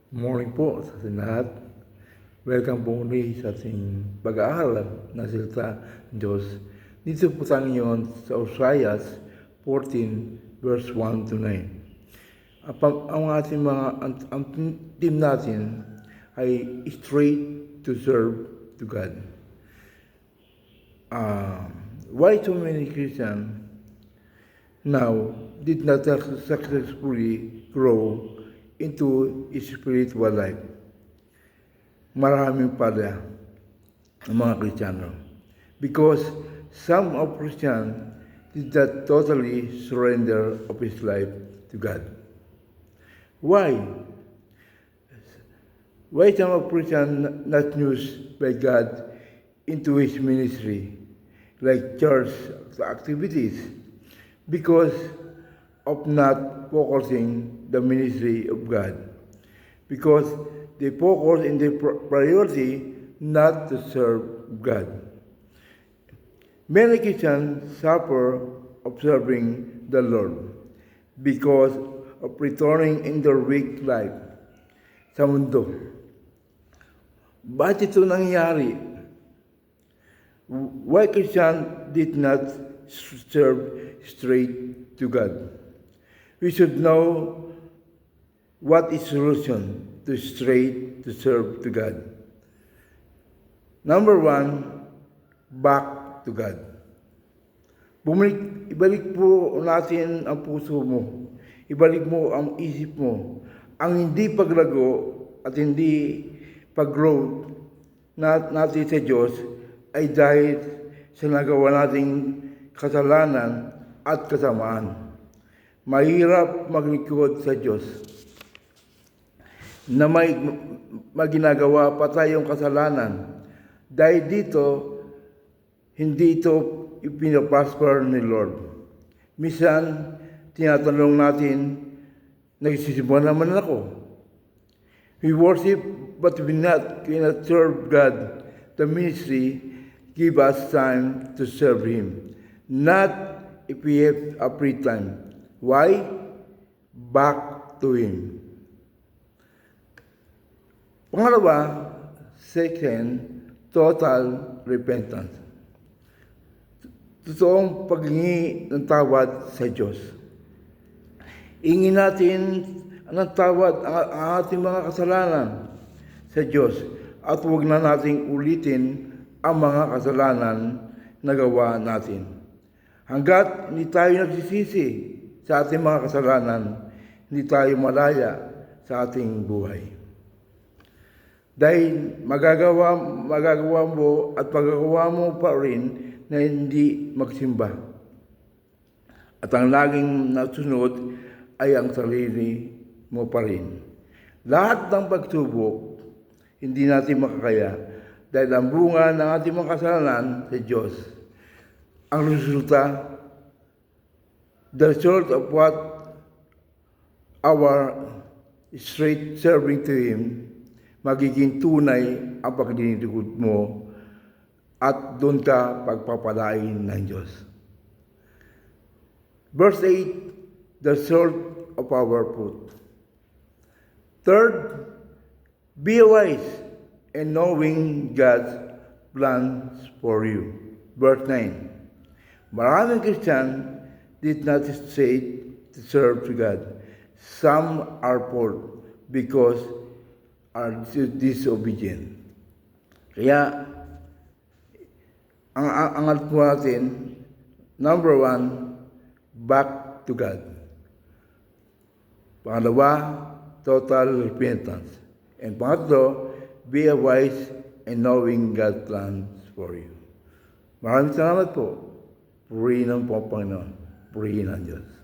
Morning po sa ating lahat. Welcome po muli sa ating pag-aaral ng salita ng Diyos. Dito po tayo ngayon sa Osayas 14 verse 1 to 9. Ang ating ang team natin ay straight to serve to God. Why so many Christians now did not successfully grow into spiritual life? Maraming pala ang mga Kristiyano. Because some of Christians did not totally surrender of his life to God. Why? Why some of Christians not used by God into his ministry, like church activities? Because of not focusing the ministry of God. Because they focus in their priority not to serve God. Many Christians suffer of serving the Lord because of returning in their weak life sa mundo. Bakit ito nangyari? Why Christians did not serve straight to God? We should know what is solution to straight to serve to God. Number one, back to God. Ibalik po natin ang puso mo. Ibalik mo ang isip mo. Ang hindi paglago at hindi pag-growth natin sa Diyos ay dahil sa nagawa nating kasalanan at kasamaan. Mahirap maglingkod sa Diyos na may ginagawa pa tayong kasalanan. Dahil dito, hindi ito ipinaprosper ni Lord. Minsan, tinatanong natin, nagsisimba naman ako. We worship but we cannot serve God. The ministry give us time to serve Him. Not if we have a free time. Why? Back to Him. Pangalawa, second, total repentance. Totoong paghingi ng tawad sa Diyos. Ingin natin ng tawad ang ating mga kasalanan sa Diyos at huwag na nating ulitin ang mga kasalanan na gawa natin. Hanggat hindi tayo nagsisisi sa ating mga kasalanan, hindi tayo malaya sa ating buhay. Dahil magagawa mo at pagagawa mo pa rin na hindi magsimba. At ang laging nasunod ay ang sarili mo pa rin. Lahat ng pagsubok, hindi natin makakaya dahil ang bunga ng ating mga kasalanan sa Diyos. Ang resulta, the result of what our straight serving to Him, magiging tunay ang paglilingkod mo at doon ka pagpapalain ng Diyos. Verse 8, the result of our fruit. Third, be wise in knowing God's plans for you. Verse 9, maraming Christian did not say to serve to God. Some are poor because are disobedient. Kaya, ang po natin, number one, back to God. Pangalawa, total repentance. And pangatlo, be wise in knowing God's plans for you. Maraming salamat po. Purihin ang Panginoon. Purihin ang Diyos.